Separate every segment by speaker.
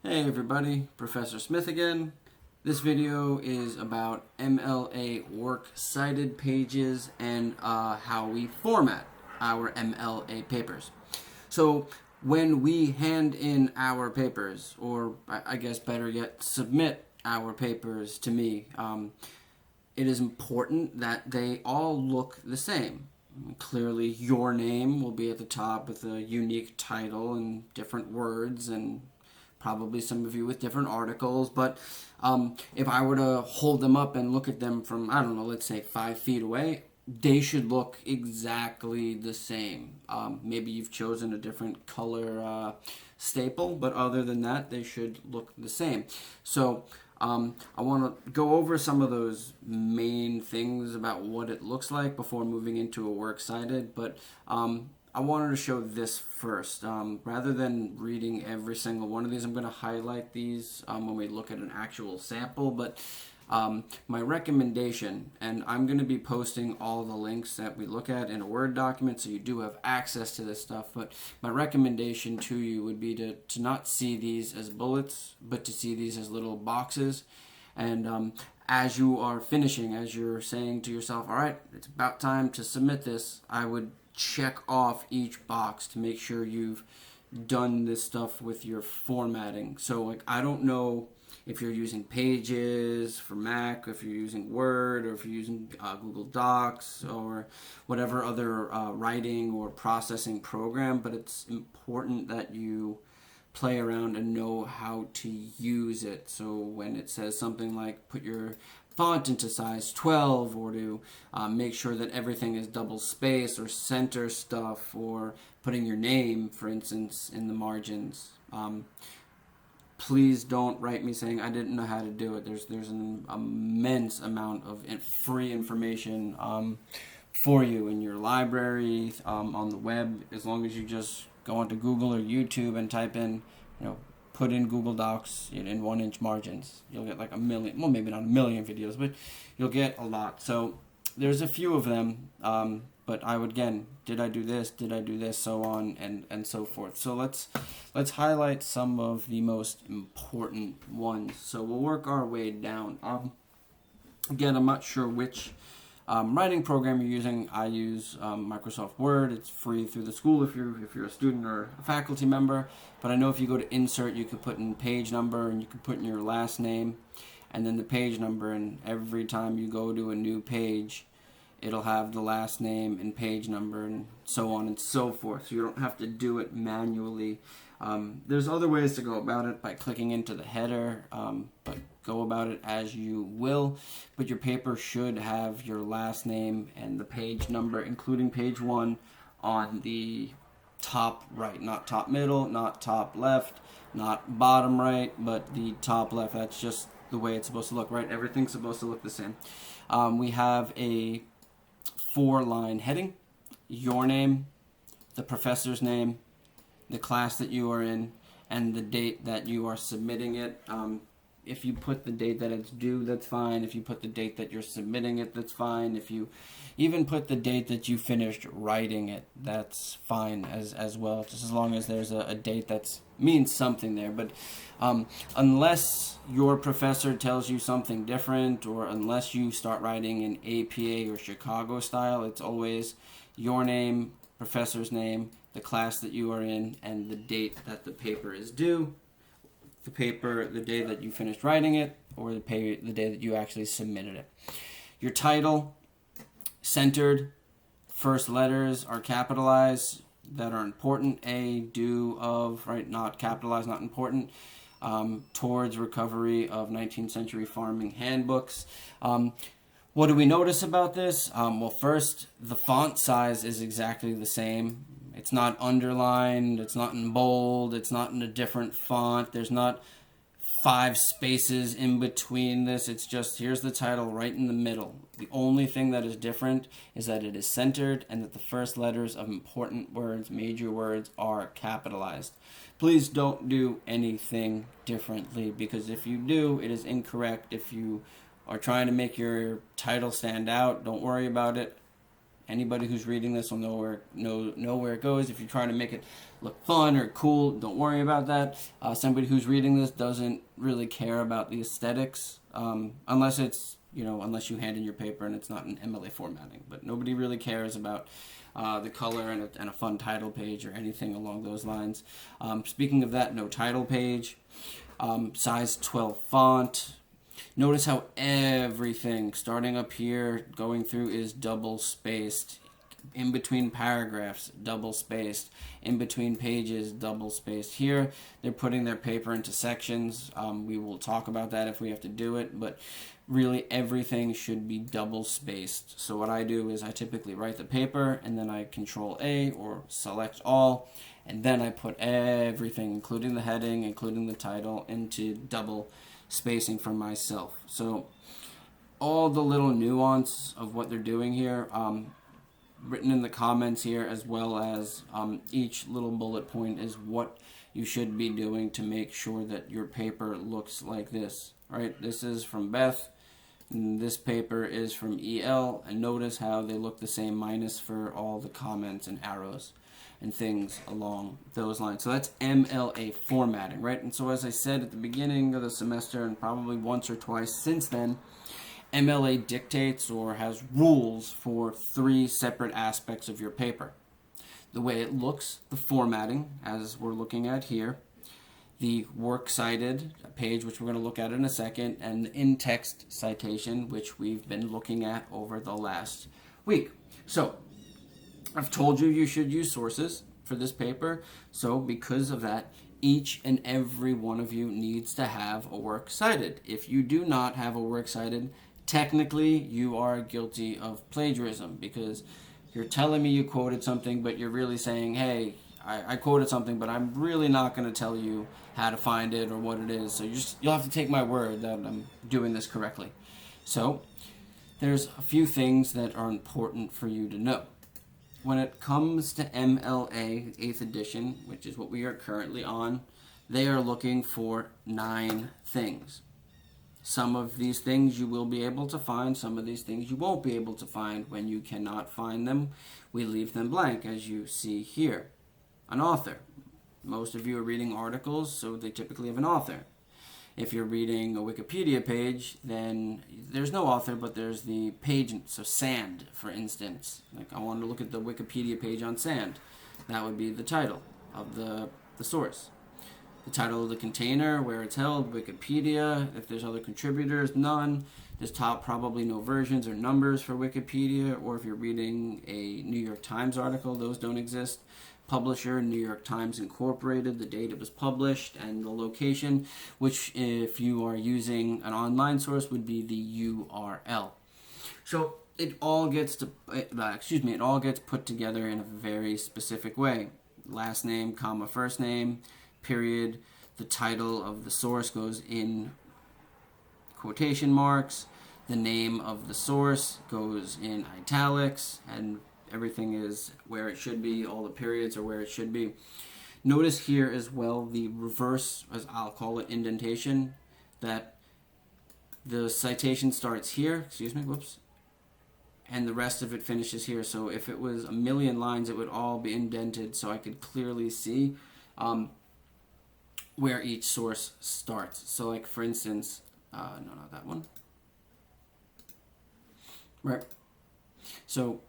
Speaker 1: Hey everybody, Professor Smith again. This video is about MLA works cited pages and how we format our MLA papers. So when we hand in our papers, or I guess better yet, submit our papers to me, it is important that they all look the same. Clearly, your name will be at the top with a unique title and different words, and probably some of you with different articles. But if I were to hold them up and look at them from, I don't know, let's say 5 feet away, they should look exactly the same. Maybe you've chosen a different color staple, but other than that, they should look the same. So I want to go over some of those main things about what it looks like before moving into a works cited, but I wanted to show this first. Rather than reading every single one of these, I'm going to highlight these when we look at an actual sample, but my recommendation, and I'm going to be posting all the links that we look at in a Word document, so you do have access to this stuff, but my recommendation to you would be to not see these as bullets, but to see these as little boxes. And as you are finishing, as you're saying to yourself, all right, it's about time to submit this, I would check off each box to make sure you've done this stuff with your formatting. So like, I don't know if you're using Pages for Mac, if you're using Word, or if you're using Google Docs, or whatever other writing or processing program, but it's important that you play around and know how to use it. So when it says something like put your font into size 12, or to make sure that everything is double space or center stuff, or putting your name, for instance, in the margins. Please don't write me saying I didn't know how to do it. There's an immense amount of free information for you in your library, on the web, as long as you just go onto Google or YouTube and type in, put in Google Docs in 1-inch margins. You'll get like a million, well, maybe not a million videos, but you'll get a lot. So there's a few of them, but I would, again, did I do this, so on and so forth. So let's highlight some of the most important ones. So we'll work our way down. Again, I'm not sure which writing program you're using. I use Microsoft Word. It's free through the school if you're a student or a faculty member. But I know if you go to insert, you could put in page number, and you could put in your last name and then the page number, and every time you go to a new page, it'll have the last name and page number and so on and so forth. So you don't have to do it manually. There's other ways to go about it by clicking into the header, but go about it as you will. But your paper should have your last name and the page number, including page 1, on the top right. Not top middle, not top left, not bottom right, but the top left. That's just the way it's supposed to look, right? Everything's supposed to look the same. We have a 4-line heading: your name, the professor's name, the class that you are in, and the date that you are submitting it. If you put the date that it's due, that's fine. If you put the date that you're submitting it, that's fine. If you even put the date that you finished writing it, that's fine as well, just as long as there's a date that means something there. But unless your professor tells you something different, or unless you start writing in APA or Chicago style, it's always your name, professor's name, the class that you are in, and the date that the paper is due. The day that you finished writing it, or the day that you actually submitted it. Your title, centered, first letters are capitalized that are important. A, do, of, right? Not capitalized, not important. Towards recovery of 19th century farming handbooks. What do we notice about this? Well, first, the font size is exactly the same. It's not underlined, it's not in bold, it's not in a different font. There's not 5 spaces in between this. It's just, here's the title right in the middle. The only thing that is different is that it is centered and that the first letters of important words, major words, are capitalized. Please don't do anything differently, because if you do, it is incorrect. If you are trying to make your title stand out, don't worry about it. Anybody who's reading this will know where it goes. If you're trying to make it look fun or cool, don't worry about that. Somebody who's reading this doesn't really care about the aesthetics, unless unless you hand in your paper and it's not in MLA formatting. But nobody really cares about the color and a fun title page or anything along those lines. Speaking of that, no title page. Size 12 font. Notice how everything, starting up here, going through, is double spaced. In between paragraphs, double spaced. In between pages, double spaced. Here, they're putting their paper into sections. We will talk about that if we have to do it, but really everything should be double spaced. So what I do is I typically write the paper, and then I Control A or select all, and then I put everything, including the heading, including the title, into double spacing for myself. So all the little nuance of what they're doing here, written in the comments here, as well as each little bullet point, is what you should be doing to make sure that your paper looks like this. Right? This is from Beth, and this paper is from EL, and notice how they look the same minus for all the comments and arrows and things along those lines. So that's MLA formatting, right? And so as I said at the beginning of the semester, and probably once or twice since then, MLA dictates or has rules for 3 separate aspects of your paper. The way it looks, the formatting, as we're looking at here, the works cited page, which we're going to look at in a second, and the in-text citation, which we've been looking at over the last week. So I've told you should use sources for this paper, so because of that, each and every one of you needs to have a work cited. If you do not have a work cited, technically you are guilty of plagiarism, because you're telling me you quoted something, but you're really saying, hey, I quoted something, but I'm really not going to tell you how to find it or what it is, so you'll have to take my word that I'm doing this correctly. So there's a few things that are important for you to know. When it comes to MLA 8th edition, which is what we are currently on, they are looking for 9 things. Some of these things you will be able to find, some of these things you won't be able to find. When you cannot find them, we leave them blank, as you see here. An author. Most of you are reading articles, so they typically have an author. If you're reading a Wikipedia page, then there's no author, but there's the page. So sand, for instance. Like, I want to look at the Wikipedia page on sand. That would be the title of the source. The title of the container, where it's held, Wikipedia. If there's other contributors, none. There's probably no versions or numbers for Wikipedia. Or if you're reading a New York Times article, those don't exist. Publisher, New York Times Incorporated, the date it was published, and the location, which if you are using an online source would be the URL. So it all gets put together in a very specific way. Last name, comma, first name, period. The title of the source goes in quotation marks. The name of the source goes in italics, and everything is where it should be. All the periods are where it should be. Notice here as well the reverse, as I'll call it, indentation, that the citation starts here, and the rest of it finishes here. So if it was a million lines, it would all be indented, so I could clearly see where each source starts. So like, for instance, no, not that one. Right. So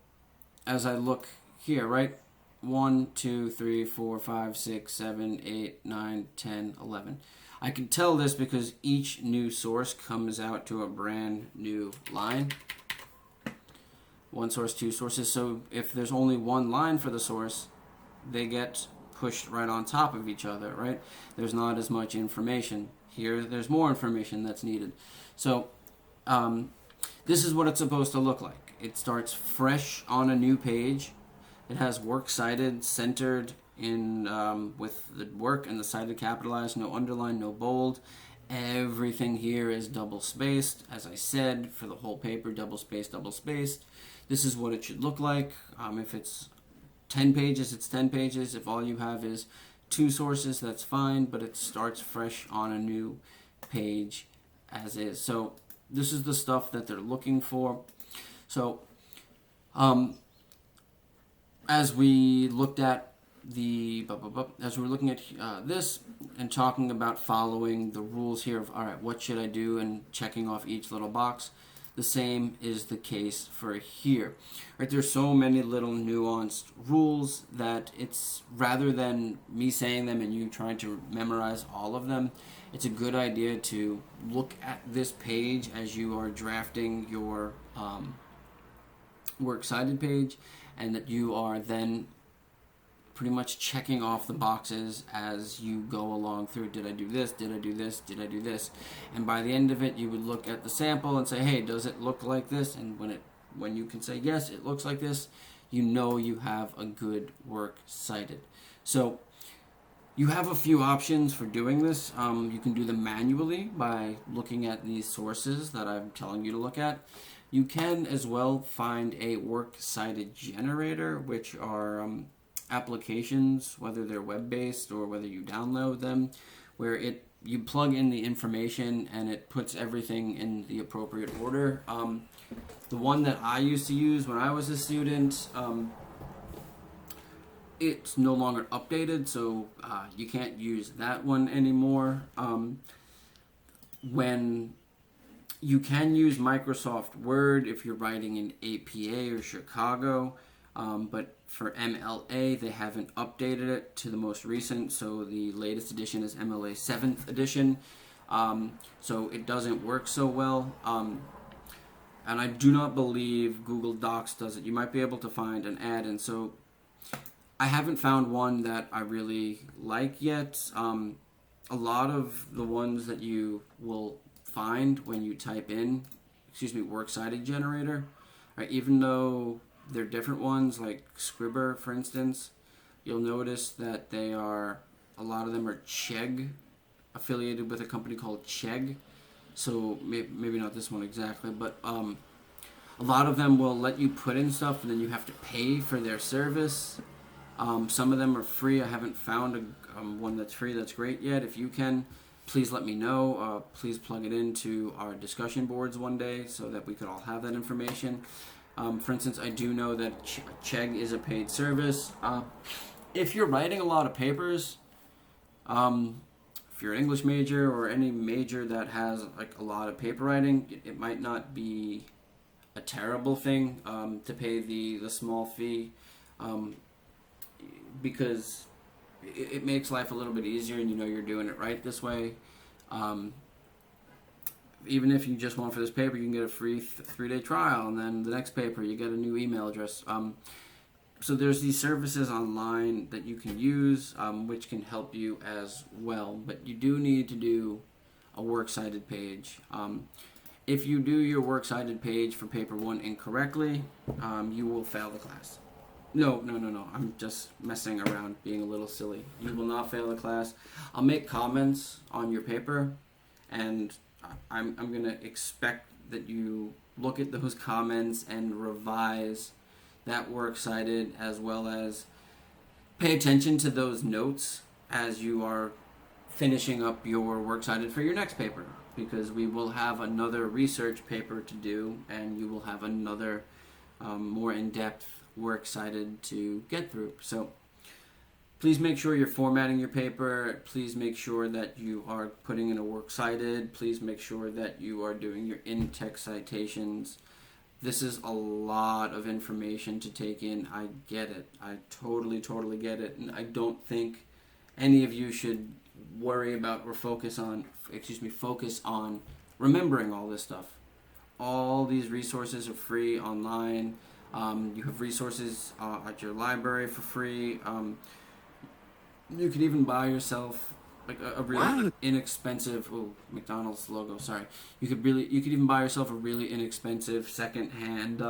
Speaker 1: as I look here, right, 1, 2, 3, 4, 5, 6, 7, 8, 9, 10, 11. I can tell this because each new source comes out to a brand new line. One source, 2 sources. So if there's only one line for the source, they get pushed right on top of each other, right? There's not as much information. Here, there's more information that's needed. So this is what it's supposed to look like. It starts fresh on a new page. It has works cited, centered in with the work and the cited capitalized, no underline, no bold. Everything here is double spaced. As I said, for the whole paper, double spaced, double spaced. This is what it should look like. If it's 10 pages, it's 10 pages. If all you have is 2 sources, that's fine, but it starts fresh on a new page as is. So this is the stuff that they're looking for. So as we looked at as we're looking at this and talking about following the rules here of, all right, what should I do, and checking off each little box, the same is the case for here. Right, there's so many little nuanced rules that it's, rather than me saying them and you trying to memorize all of them, it's a good idea to look at this page as you are drafting your works cited page, and that you are then pretty much checking off the boxes as you go along through. Did I do this? Did I do this? Did I do this? And by the end of it, you would look at the sample and say, hey, does it look like this? And when you can say, yes, it looks like this, you know you have a good work cited. So you have a few options for doing this. You can do them manually by looking at these sources that I'm telling you to look at. You can as well find a works cited generator, which are applications, whether they're web-based or whether you download them, where you plug in the information and it puts everything in the appropriate order. The one that I used to use when I was a student, it's no longer updated, so you can't use that one anymore. When you can use Microsoft Word if you're writing in APA or Chicago, but for MLA, they haven't updated it to the most recent, so the latest edition is MLA 7th edition, so it doesn't work so well, and I do not believe Google Docs does it. You might be able to find an add-in, so I haven't found one that I really like yet. A lot of the ones that you will find when you type in, works cited generator, right, even though they're different ones, like Scribber, for instance, you'll notice that a lot of them are Chegg, affiliated with a company called Chegg. So maybe not this one exactly, but a lot of them will let you put in stuff and then you have to pay for their service. Some of them are free. I haven't found one that's free that's great yet. If you can, please let me know. Please plug it into our discussion boards one day so that we could all have that information. For instance, I do know that Chegg is a paid service. If you're writing a lot of papers, if you're an English major or any major that has like a lot of paper writing, it might not be a terrible thing to pay the small fee, because it makes life a little bit easier, and you know you're doing it right this way. Even if you just want for this paper, you can get a free 3-day trial, and then the next paper you get a new email address. So there's these services online that you can use, which can help you as well. But you do need to do a works cited page. If you do your works cited page for paper 1 incorrectly, you will fail the class. No. I'm just messing around, being a little silly. You will not fail the class. I'll make comments on your paper, and I'm going to expect that you look at those comments and revise that works cited, as well as pay attention to those notes as you are finishing up your works cited for your next paper, because we will have another research paper to do, and you will have another more in-depth works cited to get through. So please make sure you're formatting your paper. Please make sure that you are putting in a works cited. Please make sure that you are doing your in-text citations. This is a lot of information to take in. I get it. I totally get it. And I don't think any of you should worry about or focus on remembering all this stuff. All these resources are free online. You have resources at your library for free. You could even buy yourself like a really inexpensive McDonald's logo. Sorry, you could even buy yourself a really inexpensive secondhand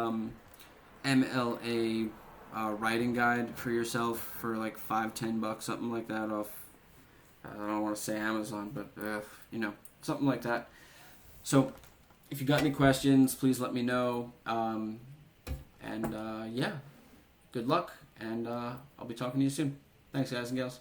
Speaker 1: MLA writing guide for yourself for like $5-10, something like that, off. I don't want to say Amazon, but something like that. So, if you got any questions, please let me know. Good luck, and I'll be talking to you soon. Thanks, guys and gals.